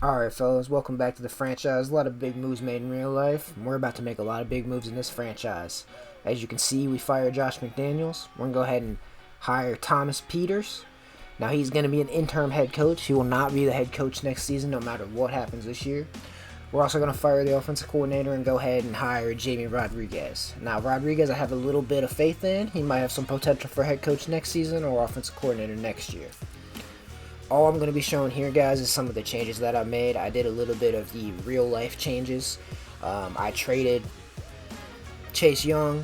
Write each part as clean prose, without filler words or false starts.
Alright, fellas, welcome back to the franchise. A lot of big moves made in real life. We're about to make a lot of big moves in this franchise. As you can see, we fired Josh McDaniels. We're going to go ahead and hire Thomas Peters. Now, he's going to be an interim head coach. He will not be the head coach next season, no matter what happens this year. We're also going to fire the offensive coordinator and go ahead and hire Jamie Rodriguez. Now, Rodriguez, I have a little bit of faith in. He might have some potential for head coach next season or offensive coordinator next year. All I'm going to be showing here, guys, is some of the changes that I made. I did a little bit of the real-life changes. I traded Chase Young,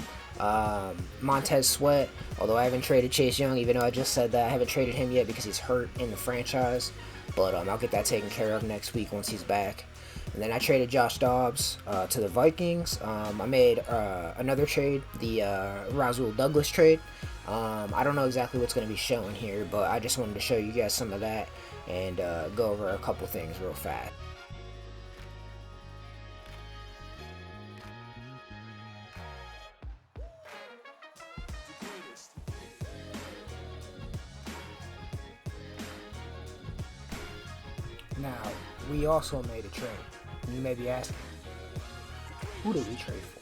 Montez Sweat, although I haven't traded Chase Young, even though I just said that. I haven't traded him yet because he's hurt in the franchise, but I'll get that taken care of next week once he's back. And then I traded Josh Dobbs to the Vikings. I made another trade, the Rasul Douglas trade. I don't know exactly what's going to be shown here, but I just wanted to show you guys some of that and go over a couple things real fast. Now, we also made a trade. You may be asking, who did we trade for?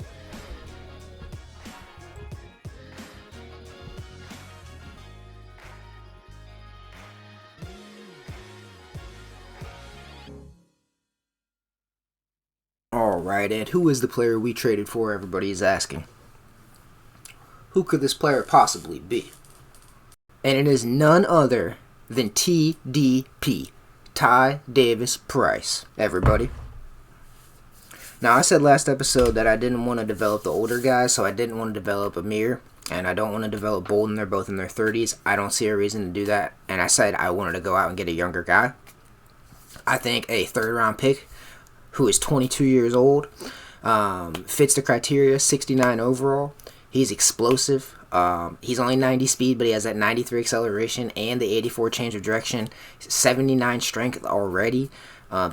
Alright, and who is the player we traded for? Everybody is asking. Who could this player possibly be? And it is none other than TDP, Ty Davis Price, everybody. Now, I said last episode that I didn't want to develop the older guys, so I didn't want to develop Amir, and I don't want to develop Bolden. They're both in their 30s. I don't see a reason to do that, and I said I wanted to go out and get a younger guy. I think a third-round pick who is 22 years old fits the criteria, 69 overall. He's explosive. He's only 90 speed, but he has that 93 acceleration and the 84 change of direction, 79 strength already.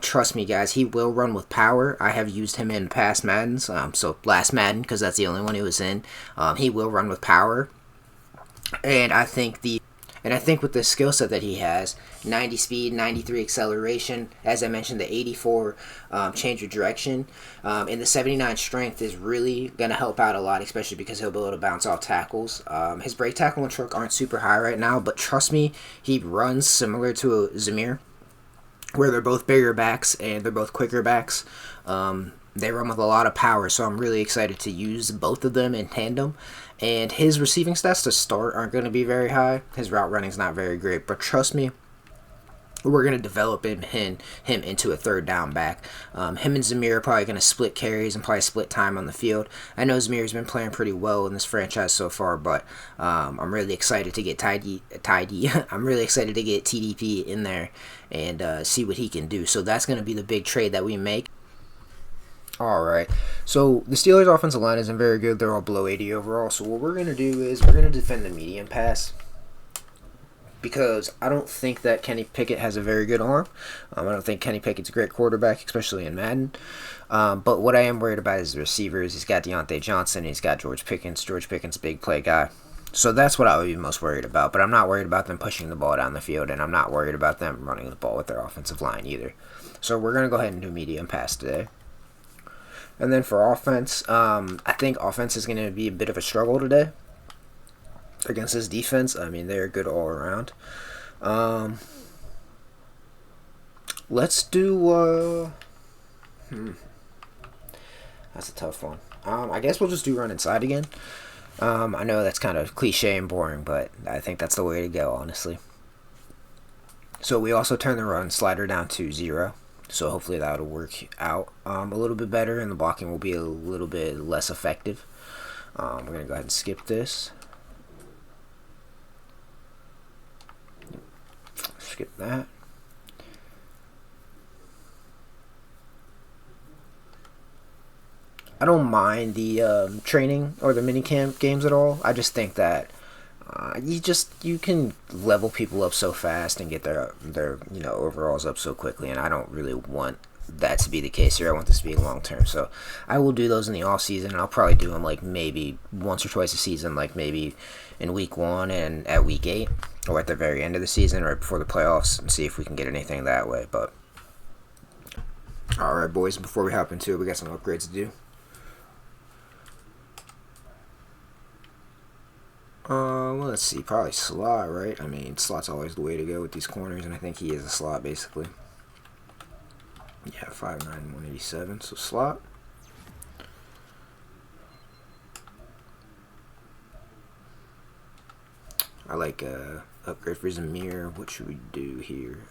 Trust me, guys, he will run with power. I have used him in past Maddens, so last Madden, because that's the only one he was in. He will run with power, and I think with the skill set that he has, 90 speed, 93 acceleration, as I mentioned, the 84 change of direction, and the 79 strength is really going to help out a lot, especially because he'll be able to bounce off tackles. His break tackle and truck aren't super high right now, but trust me, he runs similar to a Zamir, where they're both bigger backs and they're both quicker backs. They run with a lot of power, so I'm really excited to use both of them in tandem. And his receiving stats to start aren't going to be very high. His route running is not very great, but trust me, we're going to develop him into a third down back. Him and Zamir are probably going to split carries and probably split time on the field. I know Zamir's been playing pretty well in this franchise so far, but I'm really excited to get I'm really excited to get TDP in there and see what he can do. So that's going to be the big trade that we make. Alright, so the Steelers' offensive line isn't very good. They're all below 80 overall. So what we're going to do is we're going to defend the medium pass, because I don't think that Kenny Pickett has a very good arm. I don't think Kenny Pickett's a great quarterback, especially in Madden. But what I am worried about is the receivers. He's got Deontay Johnson. He's got George Pickens. George Pickens, big play guy. So that's what I would be most worried about. But I'm not worried about them pushing the ball down the field, and I'm not worried about them running the ball with their offensive line either. So we're going to go ahead and do medium pass today. And then for offense, I think offense is going to be a bit of a struggle today against this defense. I mean, they're good all around. Let's do... That's a tough one. I guess we'll just do run inside again. I know that's kind of cliche and boring, but I think that's the way to go, honestly. So we also turn the run slider down to 0. So hopefully that'll work out a little bit better, and the blocking will be a little bit less effective. We're going to go ahead and skip this. Skip that. I don't mind the training or the minicamp games at all. I just think that you can level people up so fast and get their overalls up so quickly, and I don't really want that to be the case here. I want this to be long term, so I will do those in the off season, and I'll probably do them like maybe once or twice a season, like maybe in week 1 and at week 8, or at the very end of the season, right before the playoffs, and see if we can get anything that way. But Alright, boys, before we hop into it, we got some upgrades to do. Well, let's see. Probably slot, right? I mean, slot's always the way to go with these corners, and I think he is a slot, basically. Yeah, 5'9", 187, so slot. I like upgrade for Zamir. What should we do here?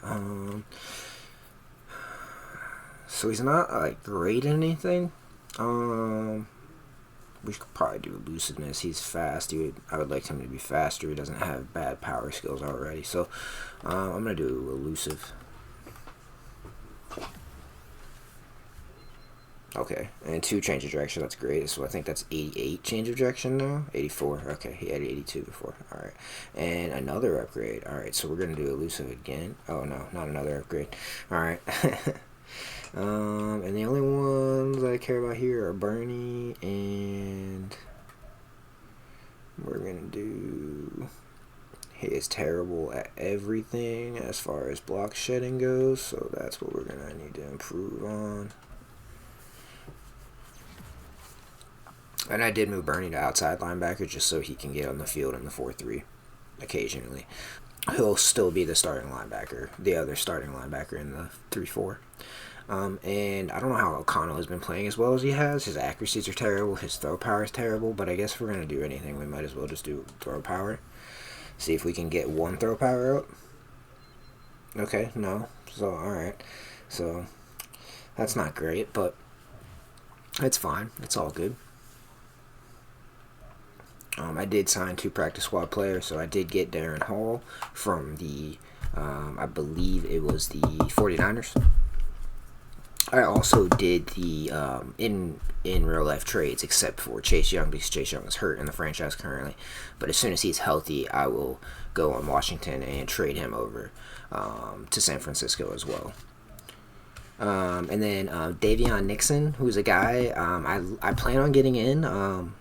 So he's not like great at anything. We could probably do elusiveness. He's fast. I would like him to be faster. He doesn't have bad power skills already. So I'm gonna do elusive. Okay, and 2 change of direction. That's great. So I think that's 88 change of direction now. 84. Okay, he had 82 before. All right, and another upgrade. All right, so we're gonna do elusive again. Oh no, not another upgrade. All right. And the only ones I care about here are Bernie, and we're gonna do. He is terrible at everything as far as block shedding goes, so that's what we're gonna need to improve on. And I did move Bernie to outside linebacker just so he can get on the field in the 4-3 occasionally. He'll still be the starting linebacker, the other starting linebacker in the 3-4. And I don't know how O'Connell has been playing as well as he has. His accuracies are terrible. His throw power is terrible. But I guess if we're going to do anything, we might as well just do throw power. See if we can get 1 throw power up. Okay, no. So, alright. So, that's not great, but it's fine. It's all good. I did sign 2 practice squad players, so I did get Darren Hall from the, I believe it was the 49ers. I also did the in real life trades, except for Chase Young, because Chase Young is hurt in the franchise currently. But as soon as he's healthy, I will go on Washington and trade him over to San Francisco as well. And then Davion Nixon, who's a guy I plan on getting in.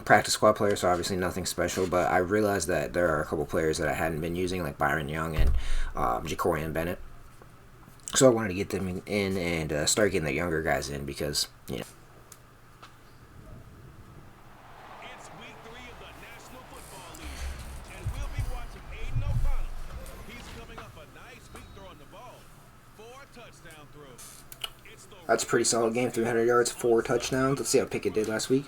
Practice squad player, so obviously nothing special. But I realized that there are a couple players that I hadn't been using, like Byron Young and Jacorian Bennett. So I wanted to get them in and start getting the younger guys in because, It's week 3 of the National Football League, and we'll be watching Aiden O'Connell. He's coming up a nice week throwing the ball. 4 touchdown throws. That's a pretty solid game. 300 yards, 4 touchdowns. Let's see how Pickett did last week.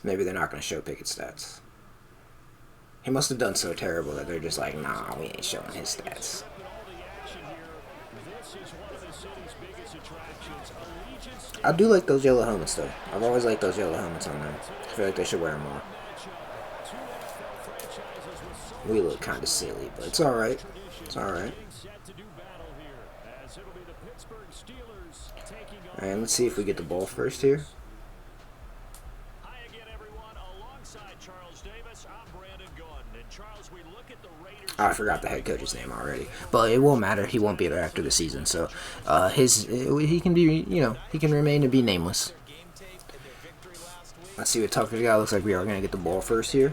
Maybe they're not going to show Pickett's stats. He must have done so terrible that they're just like, nah, we ain't showing his stats. I do like those yellow helmets, though. I've always liked those yellow helmets on them. I feel like they should wear them more. We look kind of silly, but it's alright. It's alright. And let's see if we get the ball first here. Oh, I forgot the head coach's name already, but it won't matter. He won't be there after the season, so he can be, he can remain to be nameless. Let's see what Tucker's got. Looks like we are going to get the ball first here.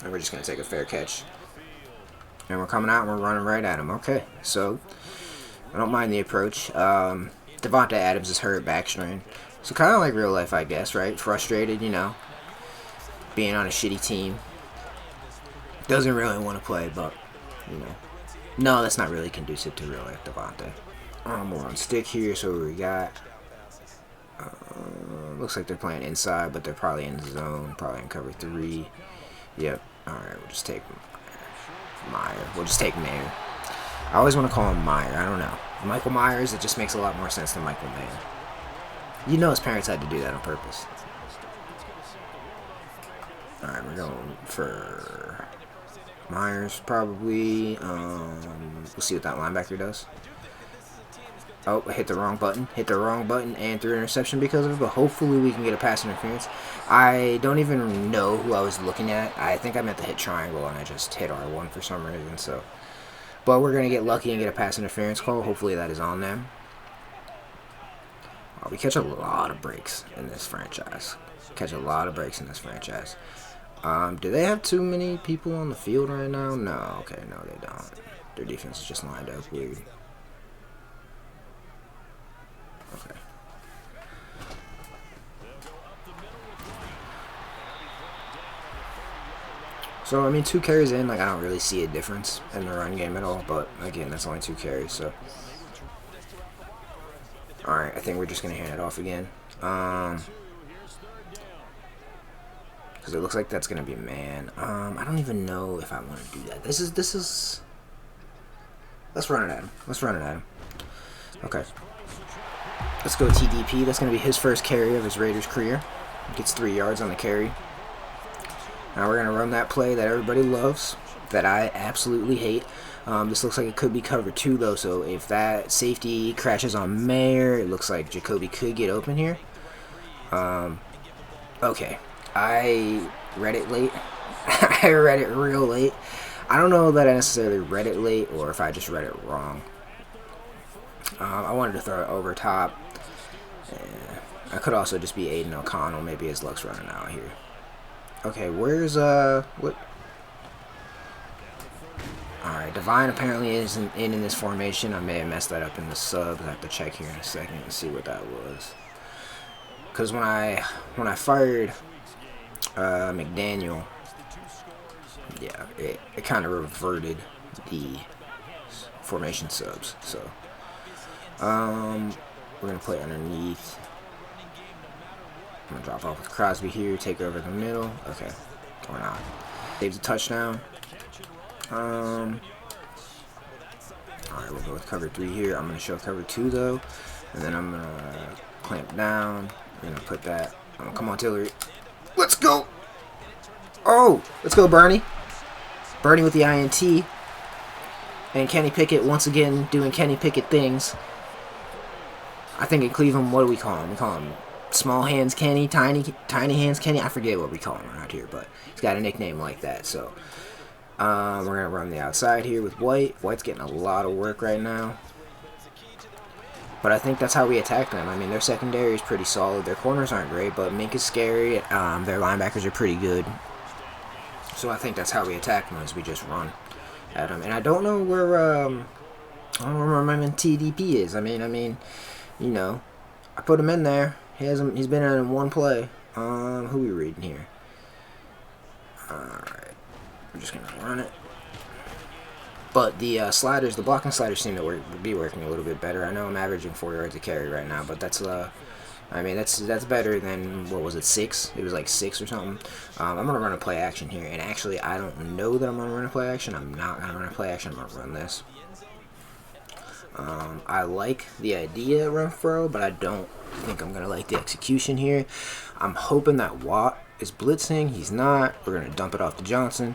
And we're just going to take a fair catch. And we're coming out and we're running right at him. Okay, so I don't mind the approach. Devontae Adams is hurt, back strain. So kind of like real life, I guess, right? Frustrated, being on a shitty team. Doesn't really want to play, but, No, that's not really conducive to real life Devontae. We're on stick here, so we got... looks like they're playing inside, but they're probably in zone, probably in cover 3. Yep. Alright, we'll just take Meyer. We'll just take Mayer. I always want to call him Meyer. I don't know. Michael Myers, it just makes a lot more sense than Michael Mayer. His parents had to do that on purpose. Alright, we're going for Myers, probably. We'll see what that linebacker does. Oh, I hit the wrong button. Hit the wrong button and threw an interception because of it, but hopefully we can get a pass interference. I don't even know who I was looking at. I think I meant to hit triangle, and I just hit R1 for some reason, so... But we're going to get lucky and get a pass interference call. Hopefully that is on them. We catch a lot of breaks in this franchise. Catch a lot of breaks in this franchise. Do they have too many people on the field right now? No. Okay, no, they don't. Their defense is just lined up weird. Okay. So, I mean, 2 carries in, like, I don't really see a difference in the run game at all. But, again, that's only 2 carries, so. Alright, I think we're just going to hand it off again. Because it looks like that's going to be a man. I don't even know if I want to do that. This is... Let's run it at him. Let's run it at him. Okay. Let's go TDP. That's going to be his first carry of his Raiders career. Gets 3 yards on the carry. Now we're going to run that play that everybody loves, that I absolutely hate. This looks like it could be cover 2, though, so if that safety crashes on Mayer, it looks like Jacoby could get open here. Okay. I read it late. I read it real late. I don't know that I necessarily read it late or if I just read it wrong. I wanted to throw it over top. I could also just be Aiden O'Connell. Maybe his luck's running out here. Okay, where's, what? Alright, Divine apparently isn't in this formation. I may have messed that up in the subs. I have to check here in a second and see what that was. Because when I fired McDaniel, yeah, it kind of reverted the formation subs. So, we're going to play underneath. I'm going to drop off with Crosby here, take over the middle. Okay, or not. Saves a touchdown. Alright, we'll go with cover 3 here. I'm going to show cover 2, though. And then I'm going to clamp down. We're going to put that. Come on, Tillery. Let's go! Oh! Let's go, Bernie. Bernie with the INT. And Kenny Pickett, once again, doing Kenny Pickett things. I think in Cleveland, what do we call him? We call him Small Hands Kenny, Tiny Hands Kenny. I forget what we call him around here, but he's got a nickname like that. So we're going to run the outside here with White. White's getting a lot of work right now. But I think that's how we attack them. I mean, their secondary is pretty solid. Their corners aren't great, but Mink is scary. Their linebackers are pretty good. So I think that's how we attack them, is we just run at them. And I don't know where my TDP is. I mean, you know, I put him in there. He's been in 1 play. Who we reading here? Alright. We're just going to run it. But the sliders, the blocking sliders seem to be working a little bit better. I know I'm averaging 4 yards a carry right now, but that's I mean, that's better than, what was it, 6? It was like 6 or something. I'm going to run a play action here. And actually, I don't know that I'm going to run a play action. I'm not going to run a play action. I'm going to run this. I like the idea of Renfro, but I don't think I'm going to like the execution here. I'm hoping that Watt is blitzing. He's not. We're going to dump it off to Johnson.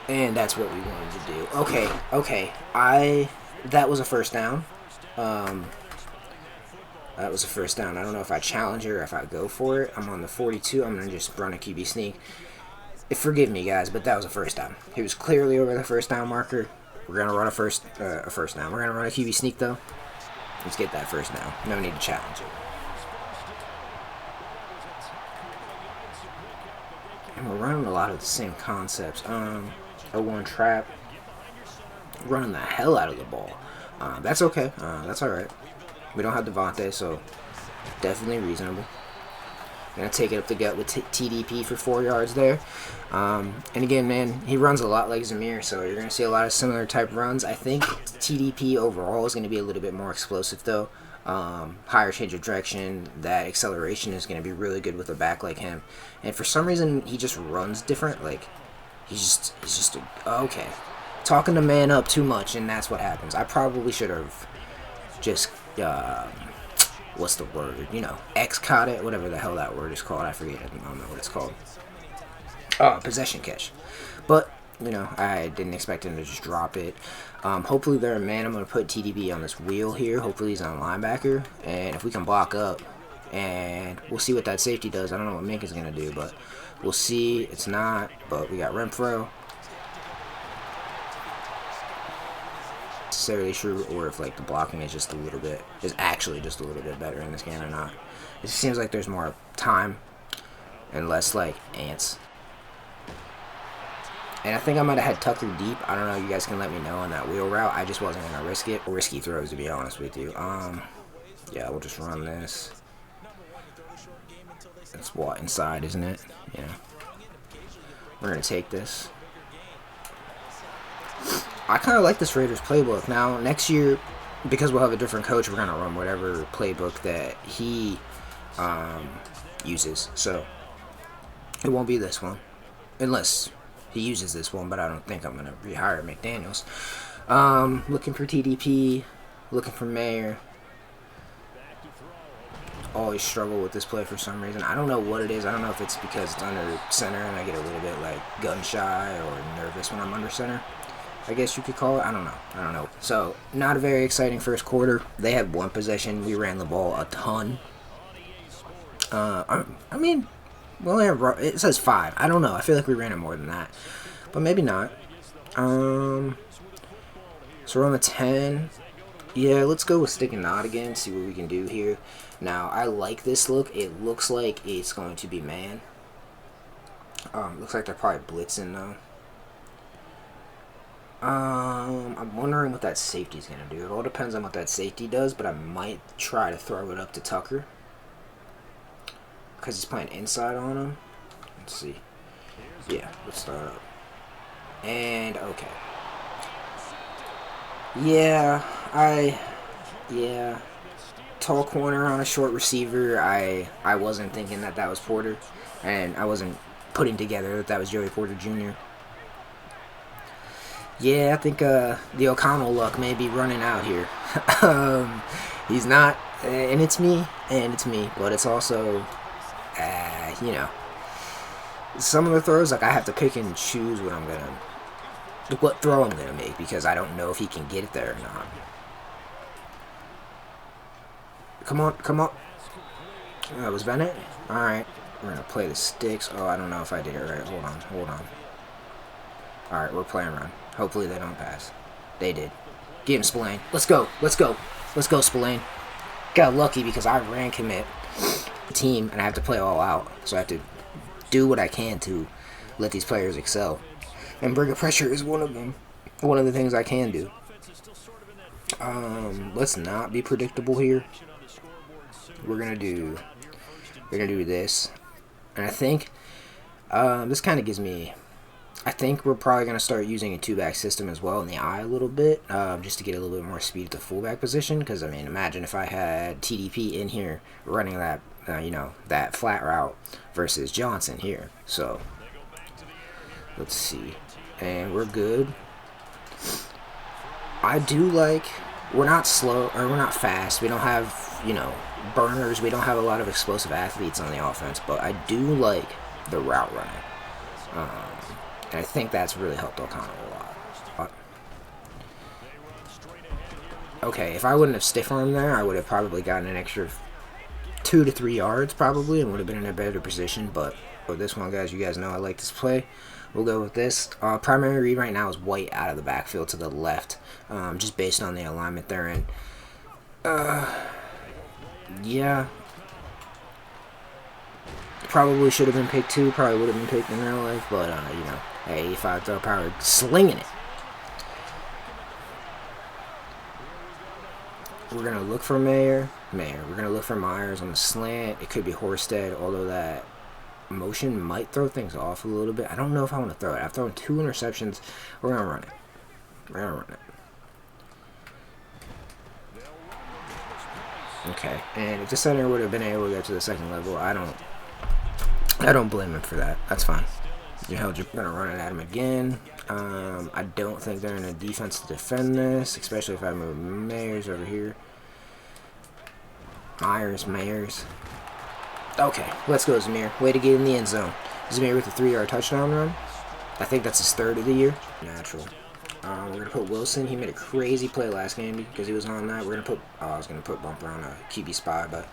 And that's what we wanted to do. Okay. That was a first down. That was a first down. I don't know if I challenge it or if I go for it. I'm on the 42. I'm going to just run a QB sneak. Forgive me, guys, but that was a first down. He was clearly over the first down marker. We're going to run a first down. We're going to run a QB sneak, though. Let's get that first down. No need to challenge it. And we're running a lot of the same concepts. 0-1 trap. Running the hell out of the ball. That's okay. That's all right. We don't have Devontae, so definitely reasonable. Gonna take it up the gut with TDP for 4 yards there. And again, man, he runs a lot like Zamir, so you're gonna see a lot of similar type runs. I think TDP overall is gonna be a little bit more explosive, though. Higher change of direction. That acceleration is gonna be really good with a back like him. And for some reason, he just runs different. Like he's just okay. Talking the man up too much, and that's what happens. I probably should have just what's the word? You know, X-caught it, whatever the hell that word is called. I forget it. I don't know what it's called. Possession catch. But, you know, I didn't expect him to just drop it. Hopefully they're a man. I'm going to put TDB on this wheel here. Hopefully he's on linebacker. And if we can block up, and we'll see what that safety does. I don't know what Mink is going to do, but we'll see. It's not, but we got Renfro. necessarily sure, or if like the blocking is actually just a little bit better in this game or not. It seems like there's more time and less like ants. And I think I might have had Tucker deep. I don't know. You guys can let me know on that wheel route. I just wasn't gonna risk it. Risky throws, to be honest with you. Yeah, we'll just run this. It's what, inside, isn't it? Yeah. We're gonna take this. I kind of like this Raiders playbook. Now, next year, because we'll have a different coach, we're gonna run whatever playbook that he uses. So it won't be this one, unless he uses this one. But I don't think I'm gonna rehire McDaniels. Looking for TDP, looking for Mayer. Always struggle with this play for some reason. I don't know what it is. I don't know if it's because it's under center and I get a little bit like gun shy or nervous when I'm under center, I guess you could call it. I don't know. So, not a very exciting first quarter. They had one possession. We ran the ball a ton. I mean, well, it says 5. I don't know. I feel like we ran it more than that. But maybe not. So, we're on the 10. Yeah, let's go with stick and nod again, see what we can do here. Now, I like this look. It looks like it's going to be man. Looks like they're probably blitzing, though. I'm wondering what that safety's going to do. It all depends on what that safety does, but I might try to throw it up to Tucker, because he's playing inside on him. Let's see. Yeah, let's start up. And, okay. Yeah. Tall corner on a short receiver. I wasn't thinking that was Porter, and I wasn't putting together that was Joey Porter Jr. Yeah, I think the O'Connell luck may be running out here. He's not, and it's me, but it's also, you know, some of the throws, like, I have to pick and choose what throw I'm gonna make, because I don't know if he can get it there or not. Come on. That was Bennett. Alright. We're going to play the sticks. Oh, I don't know if I did it right. Hold on. Alright, we're playing run. Hopefully they don't pass. They did. Get him, Spillane. Let's go, Spillane. Got lucky because I ran commit team, and I have to play all out. So I have to do what I can to let these players excel. And bring pressure is one of them. One of the things I can do. Let's not be predictable here. We're gonna do this, and I think this kind of gives me. I think we're probably gonna start using a 2-back system as well in the eye a little bit, just to get a little bit more speed at the fullback position. Because I mean, imagine if I had TDP in here running that, that flat route versus Johnson here. So let's see, and we're good. I do like. We're not slow, or we're not fast. We don't have, burners. We don't have a lot of explosive athletes on the offense, but I do like the route running. And I think that's really helped O'Connell a lot. Okay, if I wouldn't have stiff-armed there, I would have probably gotten an extra 2 to 3 yards, probably, and would have been in a better position. But for this one, guys, you guys know I like this play. We'll go with this. Primary read right now is White out of the backfield to the left, just based on the alignment they're in. Yeah. Probably should have been picked 2. Probably would have been picked in real life, but, 85 throw power, slinging it. We're going to look for Mayer. We're going to look for Myers on the slant. It could be Horsted, although that motion might throw things off a little bit. I don't know if I want to throw it. I've thrown 2 interceptions. We're going to run it. Okay, and if the center would have been able to get to the second level, I don't blame him for that. That's fine. You're going to run it at him again. I don't think they're in a defense to defend this, especially if I move Mayers over here. Mayers. Okay, let's go, Zamir. Way to get in the end zone. Zamir with a 3-yard touchdown run. I think that's his 3rd of the year. Natural. We're going to put Wilson. He made a crazy play last game because he was on that. We're going to put... I was going to put Bumper on a QB spy, but...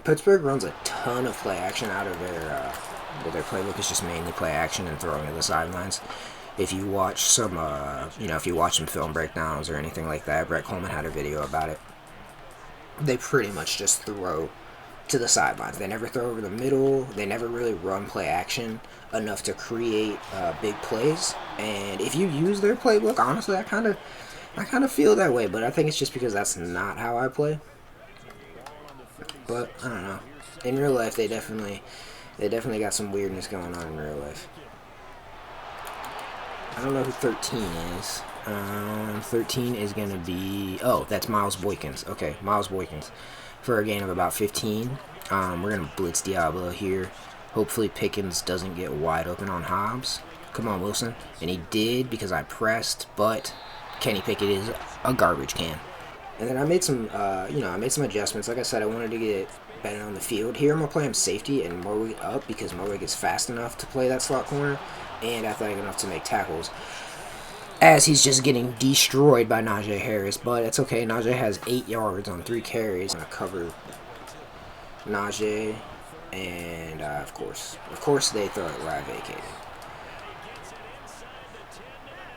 Pittsburgh runs a ton of play action out of their playbook is just mainly play action and throwing to the sidelines. If you watch some, if you watch some film breakdowns or anything like that, Brett Coleman had a video about it. They pretty much just throw to the sidelines. They never throw over the middle. They never really run play action enough to create big plays. And if you use their playbook, honestly, I kind of feel that way. But I think it's just because that's not how I play. But I don't know. In real life, they definitely got some weirdness going on in real life. I don't know who 13 is. 13 is going to be... Oh, that's Miles Boykins. Okay, Miles Boykins. For a gain of about 15. We're going to blitz Diablo here. Hopefully Pickens doesn't get wide open on Hobbs. Come on, Wilson. And he did because I pressed, but Kenny Pickett is a garbage can. And then I made some, I made some adjustments. Like I said, I wanted to get Bennett on the field. Here I'm going to play him safety and Morwig up because Morwig is fast enough to play that slot corner and athletic enough to make tackles, as he's just getting destroyed by Najee Harris. But it's okay. Najee has 8 yards on 3 carries. I'm going to cover Najee, and of course they throw it where I vacated.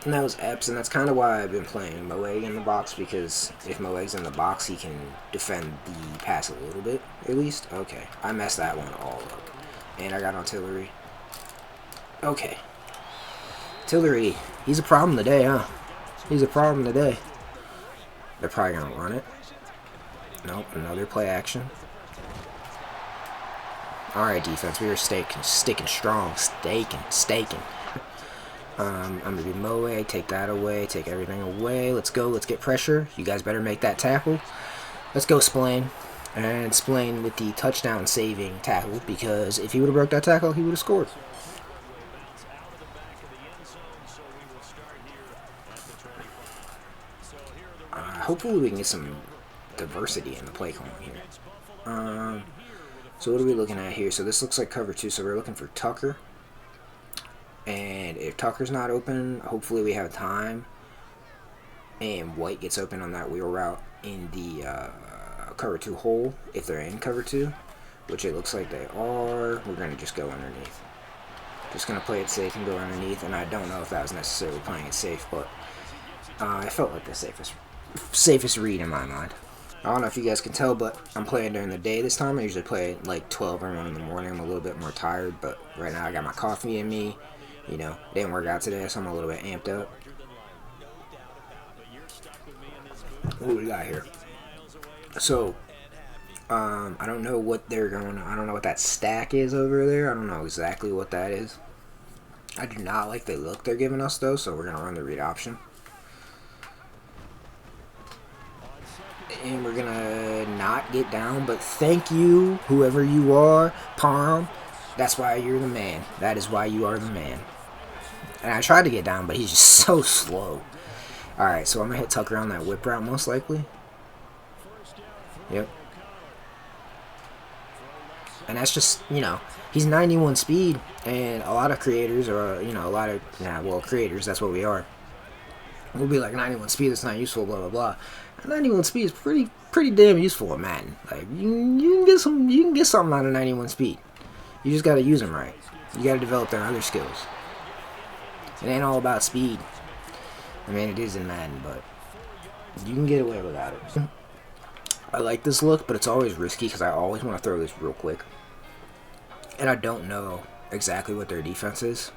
And that was Epps, and that's kind of why I've been playing Moeg in the box, because if Moeg's in the box, he can defend the pass a little bit, at least. Okay, I messed that one all up. And I got artillery. Okay. Artillery, he's a problem today, huh? He's a problem today. They're probably going to run it. Nope, another play action. Alright, defense, we are sticking strong. Staking. I'm going to be Moe, take that away, take everything away. Let's go, let's get pressure. You guys better make that tackle. Let's go, Splain. And Splain with the touchdown saving tackle, because if he would have broke that tackle, he would have scored. Hopefully we can get some diversity in the play calling here. So what are we looking at here? So this looks like cover 2, so we're looking for Tucker. And if Tucker's not open, hopefully we have time. And White gets open on that wheel route in the cover 2 hole, if they're in cover 2, which it looks like they are. We're going to just go underneath. Just going to play it safe and go underneath. And I don't know if that was necessarily playing it safe, but I felt like the safest read in my mind. I don't know if you guys can tell, but I'm playing during the day this time. I usually play like 12 or 1 in the morning. I'm a little bit more tired, but right now I got my coffee in me. You know, didn't work out today, so I'm a little bit amped up. What do we got here? So, I don't know what they're going to, I don't know what that stack is over there. I don't know exactly what that is. I do not like the look they're giving us, though, so we're going to run the read option. And we're going to not get down, but thank you, whoever you are, Palm. That's why you're the man. That is why you are the man. And I tried to get down, but he's just so slow. Alright, so I'm going to hit Tucker on that whip route, most likely. Yep. And that's just, you know, he's 91 speed, and a lot of creators, or, you know, creators, that's what we are. We'll be like, 91 speed, that's not useful, blah, blah, blah. 91 speed is pretty damn useful in Madden. Like, you can get something out of 91 speed. You just got to use them right. You got to develop their other skills. It ain't all about speed. I mean, it is in Madden, but you can get away without it. I like this look, but it's always risky because I always want to throw this real quick. And I don't know exactly what their defense is.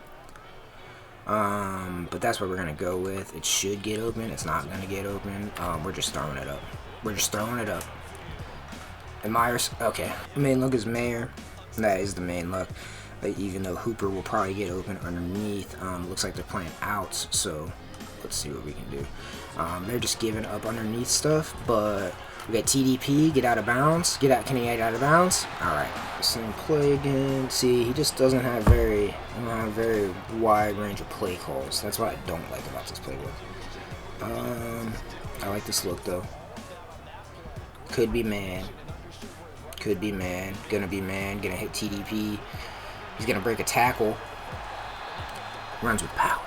But that's what we're going to go with. It should get open. It's not going to get open. We're just throwing it up. We're just throwing it up. And Myers, okay. Main look is Mayer. That is the main look. Even though Hooper will probably get open underneath. Looks like they're playing outs, so let's see what we can do. They're just giving up underneath stuff, but we got TDP, get out of bounds. Can he get out of bounds? Alright, same play again. See, he just doesn't have very wide range of play calls. That's what I don't like about this playbook. I like this look, though. Could be man. Could be man. Gonna be man. Gonna hit TDP. He's gonna break a tackle. Runs with power.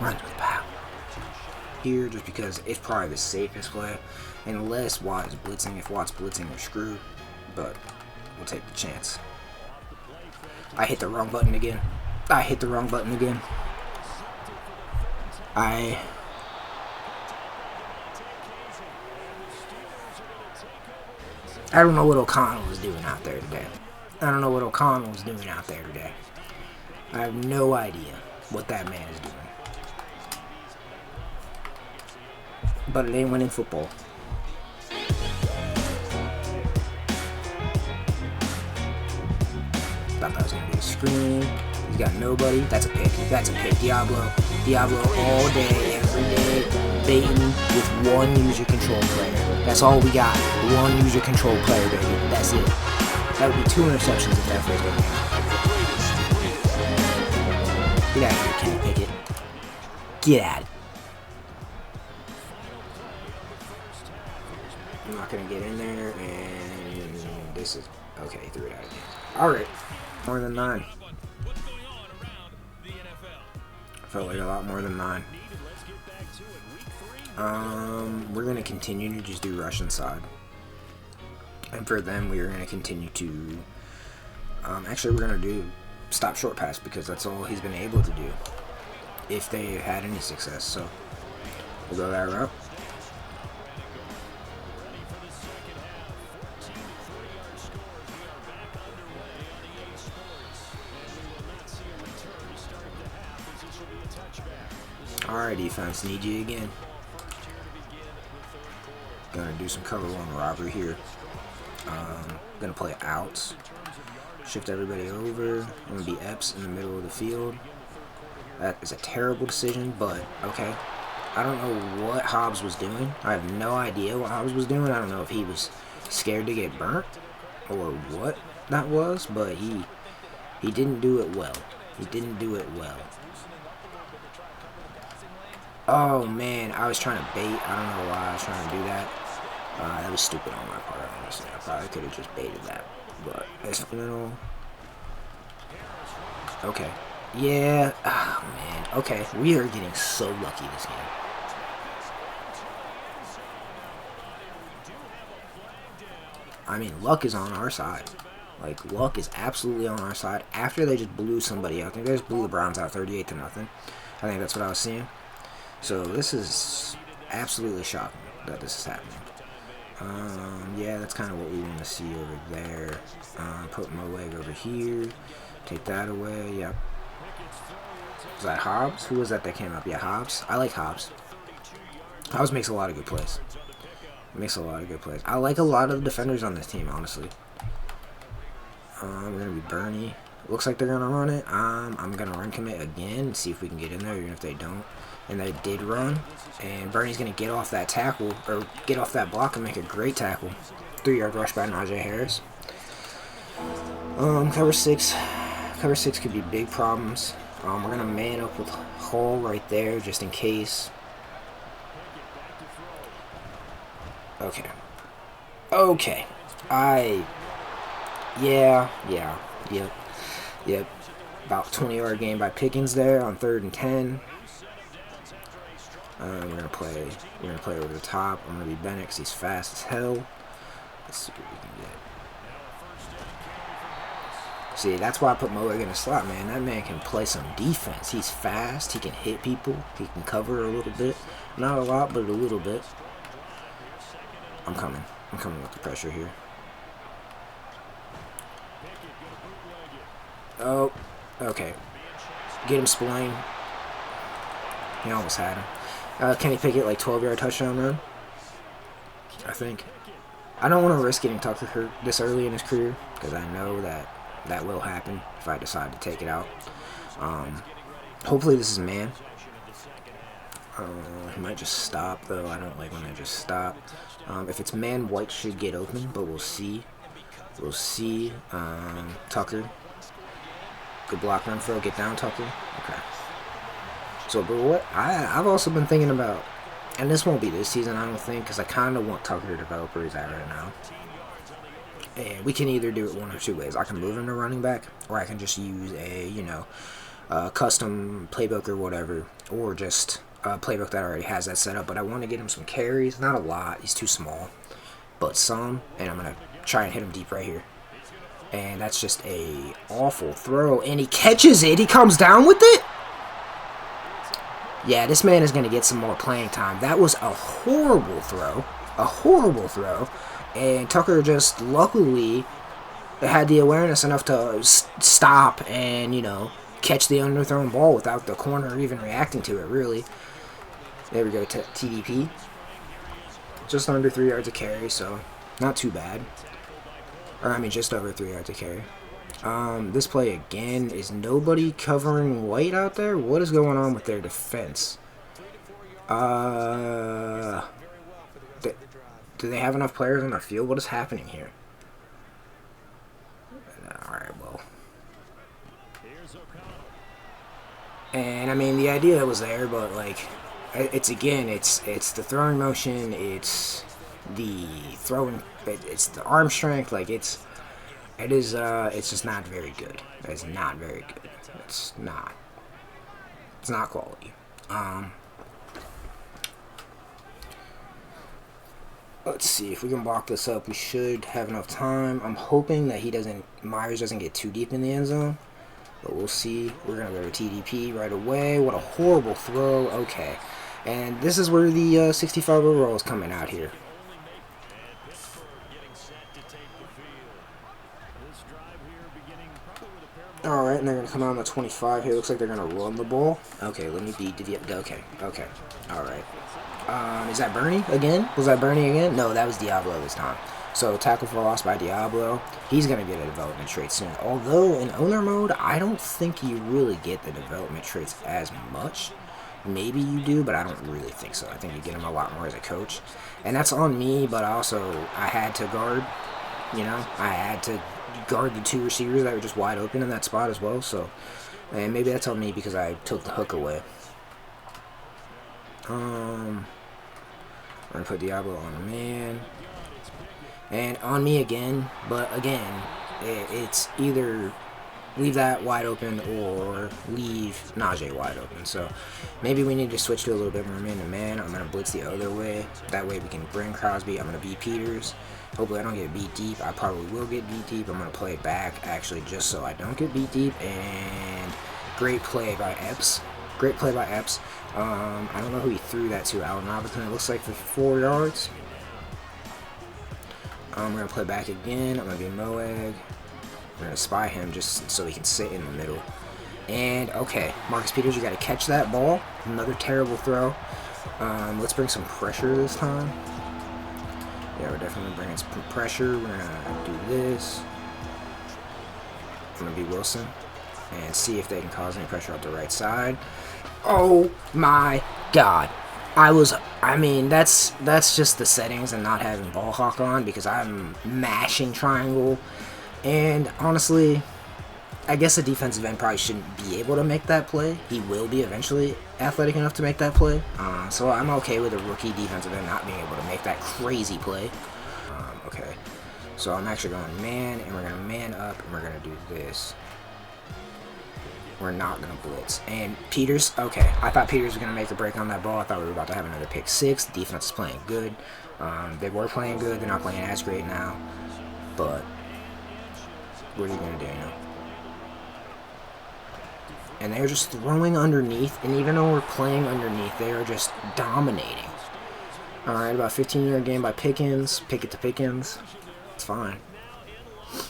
Runs with power. Here, just because it's probably the safest play. Unless Watt is blitzing. If Watt's blitzing, we're screwed. But we'll take the chance. I hit the wrong button again. I don't know what O'Connell was doing out there today. I don't know what O'Connell was doing out there today. I have no idea what that man is doing. But it ain't winning football. Thought that was going to be a screen. He's got nobody. That's a pick. That's a pick. Diablo all day, every day, baiting with one user control player. That's all we got. One user control player, baby. That's it. That would be 2 interceptions if that first game. Get out of here, Kenny Pickett. Get out. I'm not going to get in there, and this is... Okay, he threw it out again. Alright. More than 9. Felt like a lot more than 9. We're going to continue to just do rush inside. And for them, we are going to continue to... actually, we're going to do stop short pass because that's all he's been able to do if they had any success. So, we'll go that route. Alright, defense, need you again. Gonna do some cover one robbery here. Gonna play outs. Shift everybody over. I'm gonna be Epps in the middle of the field. That is a terrible decision, but okay. I don't know what Hobbs was doing. I have no idea what Hobbs was doing. I don't know if he was scared to get burnt or what that was, but he didn't do it well. He didn't do it well. Oh man, I was trying to bait. I don't know why I was trying to do that. That was stupid on my part, honestly. I probably could have just baited that. But it's middle. Okay. Yeah. Oh man. Okay. We are getting so lucky this game. I mean, luck is on our side. Like, luck is absolutely on our side. After they just blew somebody out. I think they just blew the Browns out 38-0. I think that's what I was seeing. So this is absolutely shocking that this is happening. Yeah, that's kind of what we want to see over there. Put my leg over here. Take that away. Yep. Is that Hobbs? Who was that came up? Yeah, Hobbs. I like Hobbs. Hobbs makes a lot of good plays. Makes a lot of good plays. I like a lot of the defenders on this team, honestly. We're going to be Bernie. Looks like they're going to run it. I'm going to run commit again and see if we can get in there, even if they don't. And they did run. And Bernie's going to get off that tackle, or get off that block and make a great tackle. 3-yard rush by Najee Harris. Cover 6. Cover 6 could be big problems. We're going to man up with Hall right there, just in case. Okay. Okay. Yep. About 20-yard gain by Pickens there on 3rd and 10. We're gonna play over the top. I'm gonna be Bennett because he's fast as hell. Let's see what we can get. See, that's why I put Moeg in the slot, man. That man can play some defense. He's fast. He can hit people. He can cover a little bit. Not a lot, but a little bit. I'm coming with the pressure here. Oh, okay. Get him, Spillane. He almost had him. Kenny Pickett, like 12-yard touchdown run, I think. I don't want to risk getting Tucker hurt this early in his career because I know that will happen if I decide to take it out. Hopefully this is man. He might just stop, though. I don't like when they just stop. If it's man, White should get open, but we'll see. We'll see. Tucker. Good block run throw. Get down, Tucker. Okay. So, but what I've also been thinking about, and this won't be this season, I don't think, because I kind of want Tucker to develop where he's at right now. And we can either do it one or two ways. I can move him to running back, or I can just use a, custom playbook or whatever, or just a playbook that already has that set up. But I want to get him some carries, not a lot. He's too small, but some. And I'm gonna try and hit him deep right here. And that's just a awful throw, and he catches it. He comes down with it. Yeah, this man is going to get some more playing time. That was a horrible throw. A horrible throw. And Tucker just luckily had the awareness enough to stop and, you know, catch the underthrown ball without the corner even reacting to it, really. There we go, TDP. Just under 3 yards of carry, so not too bad. Or, I mean, just over 3 yards of carry. This play again, is nobody covering White out there? What is going on with their defense? Do they have enough players on the field? What is happening here? Alright, well. And, I mean, the idea was there, but, like, it's the throwing motion, it's the throwing, it's the arm strength, like, it's just not very good. It's not very good. It's not quality. Let's see if we can block this up. We should have enough time. I'm hoping that Myers doesn't get too deep in the end zone, but we'll see. We're gonna go to TDP right away. What a horrible throw. Okay, and this is where the 65 overall is coming out here. Alright, and they're going to come out on the 25 here. Looks like they're going to run the ball. Okay, let me be... Okay. Alright. Is that Bernie again? Was that Bernie again? No, that was Diablo this time. So, tackle for loss by Diablo. He's going to get a development trait soon. Although, in owner mode, I don't think you really get the development traits as much. Maybe you do, but I don't really think so. I think you get them a lot more as a coach. And that's on me, but also, I had to guard. You know, I had to guard the 2 receivers that were just wide open in that spot as well. So, and maybe that's on me because I took the hook away. I'm gonna put Diablo on the man, and on me again. But again, it's either leave that wide open or leave Najee wide open. So maybe we need to switch to a little bit more man-to-man. I'm gonna blitz the other way. That way we can bring Crosby. I'm gonna beat Peters. Hopefully I don't get beat deep. I probably will get beat deep. I'm going to play it back, actually, just so I don't get beat deep. And great play by Epps. Great play by Epps. I don't know who he threw that to. Allen Robinson, it looks like, for 4 yards. I'm going to play back again. I'm going to be Moeg. We're going to spy him just so he can sit in the middle. And, okay, Marcus Peters, you got to catch that ball. Another terrible throw. Let's bring some pressure this time. Yeah, we're definitely bringing some pressure. We're going to do this. I'm going to be Wilson and see if they can cause any pressure up the right side. Oh my God. I mean, that's just the settings and not having ball hawk on because I'm mashing triangle. And honestly, I guess a defensive end probably shouldn't be able to make that play. He will be eventually athletic enough to make that play. So I'm okay with a rookie defensive end not being able to make that crazy play. Okay. So I'm actually going man, and we're going to man up, and we're going to do this. We're not going to blitz. And Peters, okay. I thought Peters was going to make the break on that ball. I thought we were about to have another pick 6. The defense is playing good. They were playing good. They're not playing as great now. But what are you going to do, you know? And they're just throwing underneath, and even though we're playing underneath, they are just dominating. Alright, about 15-yard gain by Pickens. Pickett to Pickens. It's fine.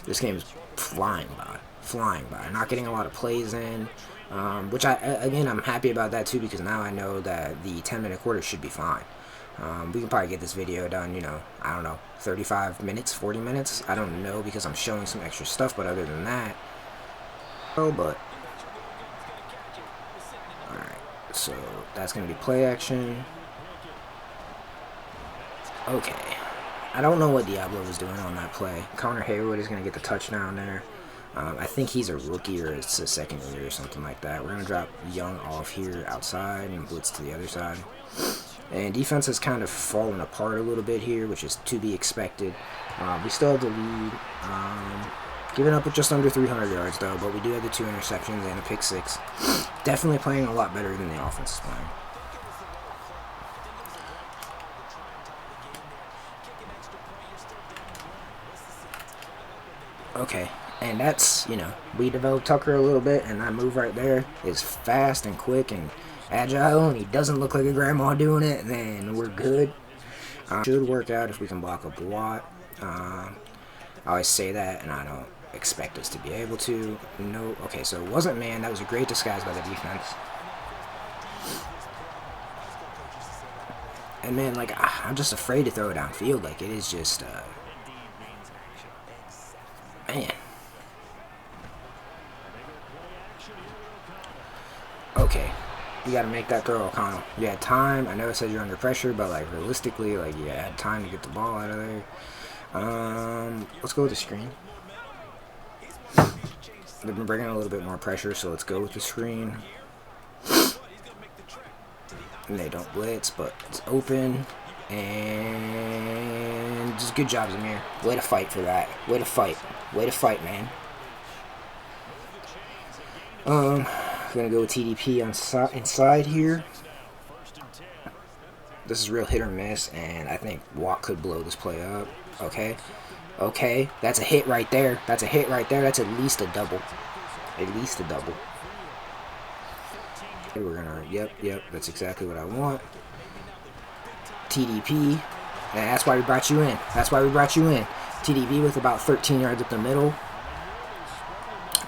This game is flying by. Flying by. Not getting a lot of plays in. Which, again, I'm happy about that, too, because now I know that the 10-minute quarter should be fine. We can probably get this video done, you know, I don't know, 35 minutes, 40 minutes? I don't know, because I'm showing some extra stuff, but other than that, oh, but alright, so that's going to be play action. Okay. I don't know what Diablo was doing on that play. Connor Haywood is going to get the touchdown there. I think he's a rookie or it's a second year or something like that. We're going to drop Young off here outside and blitz to the other side. And defense has kind of fallen apart a little bit here, which is to be expected. We still have the lead. Giving up with just under 300 yards, though, but we do have the 2 interceptions and a pick 6. Definitely playing a lot better than the offense is playing. Okay, and that's, you know, we developed Tucker a little bit, and that move right there is fast and quick, and agile and he doesn't look like a grandma doing it, then we're good. Should work out if we can block up Watt. I always say that, and I don't expect us to be able to. No, okay, so it wasn't man. That was a great disguise by the defense. And man, like, I'm just afraid to throw it downfield. Like, it is just, man. Okay, you got to make that throw, O'Connell. You had time. I know it said you're under pressure, but like realistically, like you had time to get the ball out of there. Let's go with the screen. They've been bringing a little bit more pressure, so let's go with the screen. And they don't blitz, but it's open. And just good job, Zamir. Way to fight for that. Way to fight. Way to fight, man. Gonna go with TDP on inside here. This is real hit or miss, and I think Watt could blow this play up. Okay. Okay. That's a hit right there. That's a hit right there. That's at least a double. At least a double. We're gonna, yep, that's exactly what I want. TDP, and that's why we brought you in. That's why we brought you in. TDP with about 13 yards up the middle,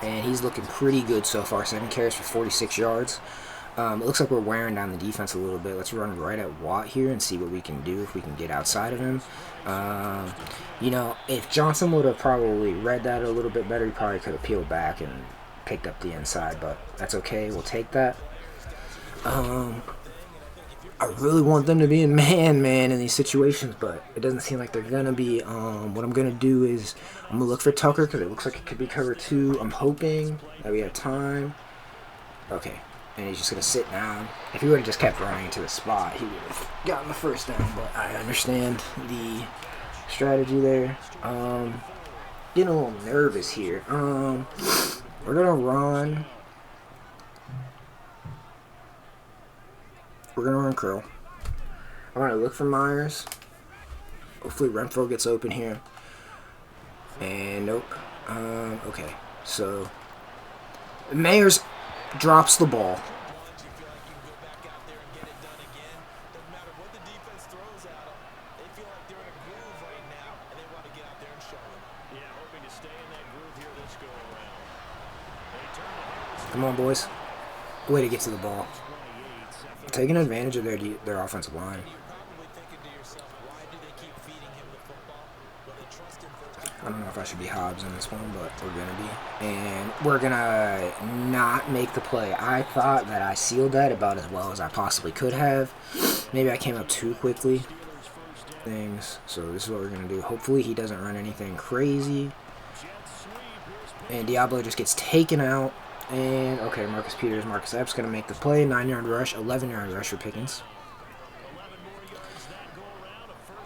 and he's looking pretty good so far. 7 carries for 46 yards. It looks like we're wearing down the defense a little bit. Let's run right at Watt here and see what we can do if we can get outside of him. You know, if Johnson would have probably read that a little bit better, he probably could have peeled back and picked up the inside, but that's okay. We'll take that. I really want them to be in man in these situations, but it doesn't seem like they're gonna be. What I'm gonna do is I'm gonna look for Tucker because it looks like it could be cover 2. I'm hoping that we have time. Okay, and he's just gonna sit down. If he would have just kept running to the spot, he would have gotten the first down. But I understand the strategy there. Getting a little nervous here. We're gonna run. We're going to run curl. I'm going to look for Myers. Hopefully Renfro gets open here. And nope. Okay. So Myers drops the ball. Come on, boys. Way to get to the ball. Taking advantage of their offensive line. I don't know if I should be Hobbs in this one, but we're going to be. And we're going to not make the play. I thought that I sealed that about as well as I possibly could have. Maybe I came up too quickly. So this is what we're going to do. Hopefully he doesn't run anything crazy. And Diablo just gets taken out. And, okay, Marcus Epps going to make the play. 9-yard rush, 11-yard rush for Pickens.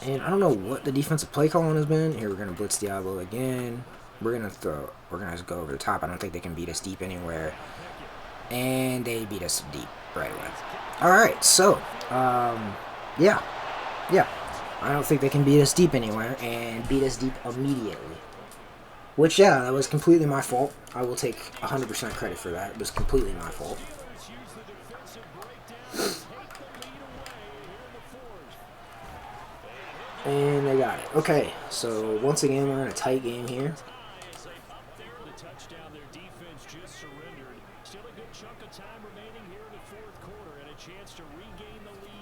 And I don't know what the defensive play calling has been. Here, we're going to blitz Diablo again. We're going to go over the top. I don't think they can beat us deep anywhere. And they beat us deep right away. All right, so, yeah. I don't think they can beat us deep anywhere and beat us deep immediately. Which, yeah, that was completely my fault. I will take 100% credit for that. It was completely my fault. And they got it. Okay, so once again, we're in a tight game here.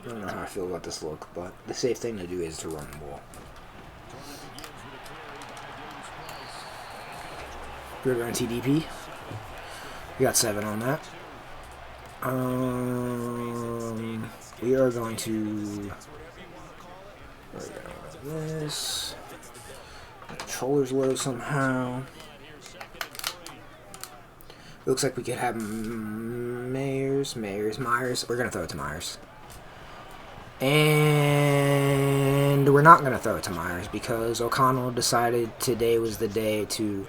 I don't know how I feel about this look, but the safe thing to do is to run the ball. We're going TDP. We got 7 on that. We are going to. This. The controller's low somehow. Looks like we could have Myers. We're going to throw it to Myers. And we're not going to throw it to Myers because O'Connell decided today was the day to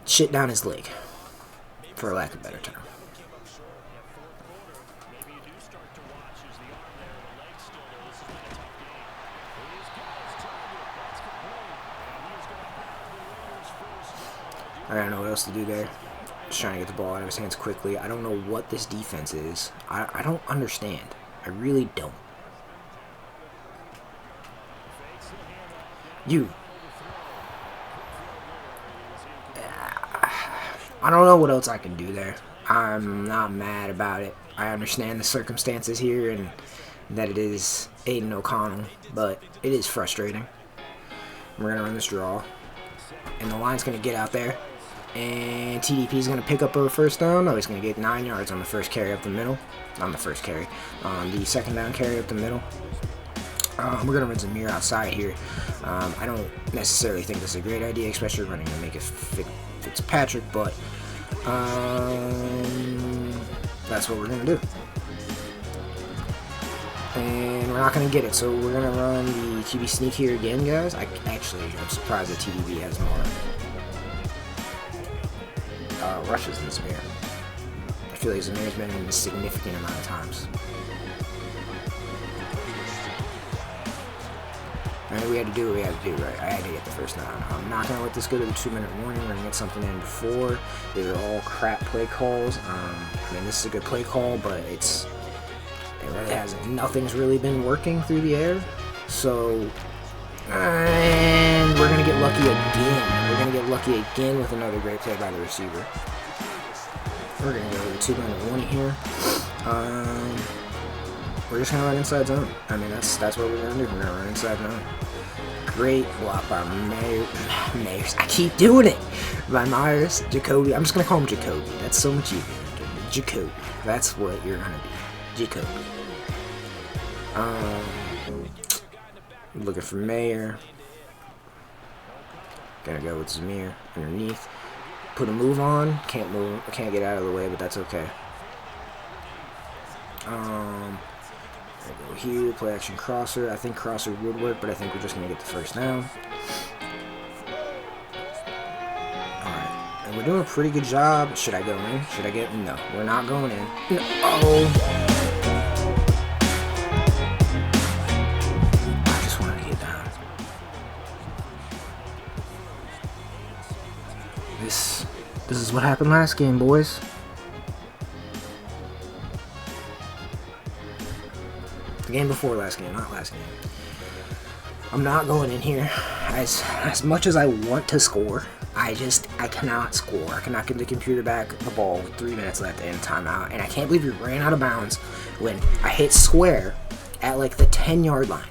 shit down his leg, for lack of a better term. I don't know what else to do there. Just trying to get the ball out of his hands quickly. I don't know what this defense is. I don't understand. I really don't. I don't know what else I can do there. I'm not mad about it. I understand the circumstances here and that it is Aiden O'Connell, but it is frustrating. We're going to run this draw, and the line's going to get out there, and TDP is going to pick up a first down. No, he's going to get 9 yards on the first carry up the middle. On the first carry. The second down carry up the middle. We're going to run Zamir outside here. I don't necessarily think this is a great idea, especially running to make it Fitzpatrick, but that's what we're going to do. And we're not going to get it, so we're going to run the QB sneak here again, guys. I'm surprised that TDB has more rushes than Zamir. I feel like Zamir's been in a significant amount of times. Alright, we had to do what we had to do, right? I had to get the first down. I'm not going to let this go to the 2-minute warning. We're going to get something in before. These are all crap play calls. I mean, this is a good play call, but it really hasn't. Nothing's really been working through the air. So, and we're going to get lucky again. We're going to get lucky again with another great play by the receiver. We're going to go to the 2-minute warning here. We're just going to run inside zone. I mean, that's what we're going to do. We're going to run inside zone. Great block by Myers. I keep doing it. By Myers. Jacoby. I'm just going to call him Jacoby. That's so much easier. Jacoby. That's what you're going to be. Jacoby. Looking for Mayer. Gonna go with Zamir underneath. Put a move on. Can't move. I can't get out of the way, but that's okay. Go here, play action crosser. I think crosser would work, but I think we're just going to get the first down. Alright, and we're doing a pretty good job. Should I go in? Should I get in? No, we're not going in. No. Oh! I just wanted to get down. This is what happened last game, boys. The game before last game, not last game. I'm not going in here. As much as I want to score, I cannot score. I cannot give the computer back the ball with 3 minutes left and timeout. And I can't believe we ran out of bounds when I hit square at like the 10-yard line.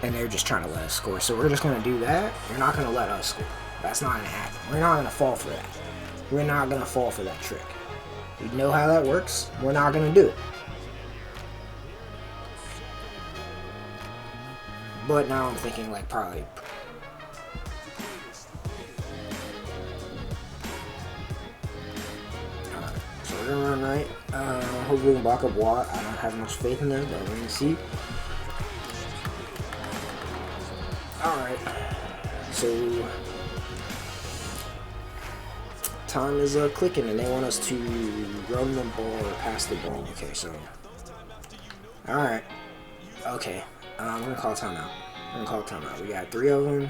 And they're just trying to let us score. So we're just going to do that. You're not going to let us score. That's not going to happen. We're not going to fall for that. We're not going to fall for that trick. We know how that works. We're not going to do it. But now I'm thinking like probably. Alright, so we're gonna run right. Hopefully we can block up Watt. I don't have much faith in that, but we're gonna see. Alright, so time is clicking and they want us to run the ball or pass the ball. Okay, so alright. Okay. We're going to call timeout. We got 3 of them.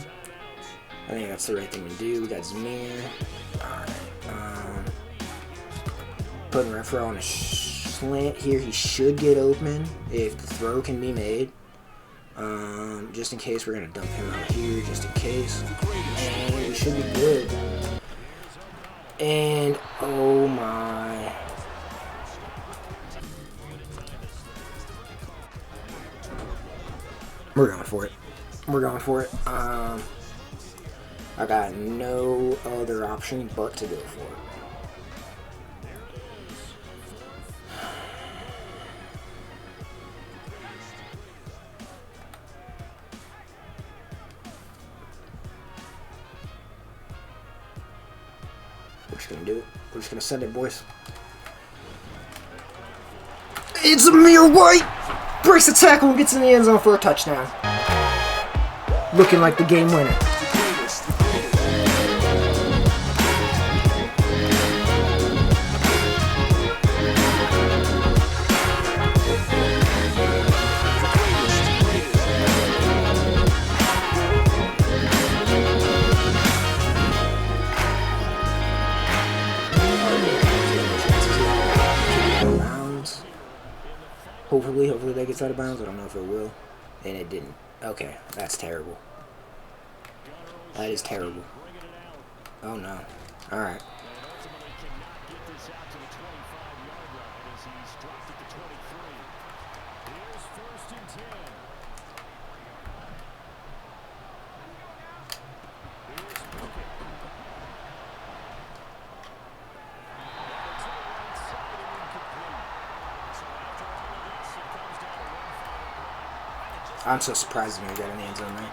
I think that's the right thing to do. We got Zamir. Alright. Putting Renfro on a slant here. He should get open if the throw can be made. Just in case, we're going to dump him out here. Just in case. And we should be good. And, oh my. We're going for it. I got no other option but to go for it. We're just going to do it. We're just going to send it, boys. It's Amir White! Breaks the tackle and gets in the end zone for a touchdown. Looking like the game winner. gets out of bounds. I don't know if it will. And it didn't. Okay, that's terrible. That is terrible. Oh no. Alright. I'm so surprised when he got in the end zone there.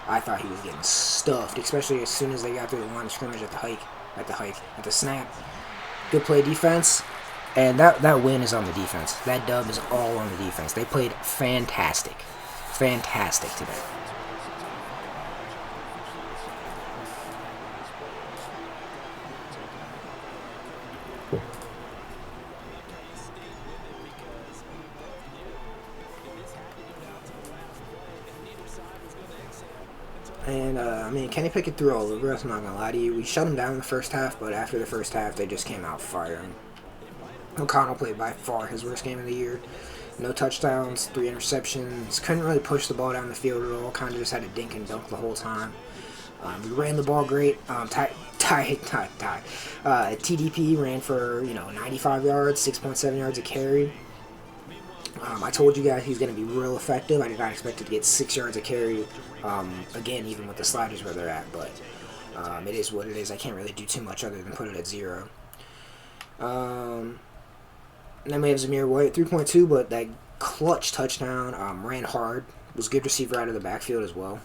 I thought he was getting stuffed, especially as soon as they got through the line of scrimmage at the snap. Good play defense, and that win is on the defense. That dub is all on the defense. They played fantastic today. And, I mean, Kenny Pickett threw all over us, I'm not going to lie to you. We shut them down in the first half, but after the first half, they just came out firing. O'Connell played by far his worst game of the year. No touchdowns, 3 interceptions. Couldn't really push the ball down the field at all. Kind of just had to dink and dunk the whole time. We ran the ball great. TDP ran for, 95 yards, 6.7 yards a carry. I told you guys he's going to be real effective. I did not expect it to get 6 yards a carry, again, even with the sliders where they're at, but it is what it is. I can't really do too much other than put it at 0. And then we have Zamir White, 3.2, but that clutch touchdown, ran hard, was a good receiver out of the backfield as well.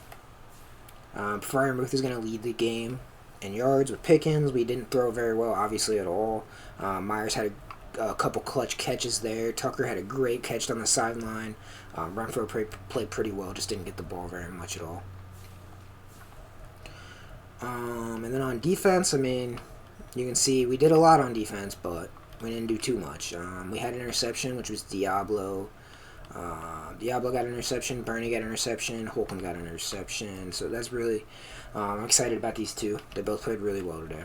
Fryermuth is going to lead the game in yards with Pickens. We didn't throw very well, obviously, at all. Myers had a couple clutch catches there. Tucker had a great catch on the sideline. Renfro played pretty well, just didn't get the ball very much at all. And then on defense, I mean, you can see we did a lot on defense, but we didn't do too much. We had an interception, which was Diablo. Diablo got an interception, Bernie got an interception, Holcomb got an interception. So that's really, I'm excited about these two. They both played really well today.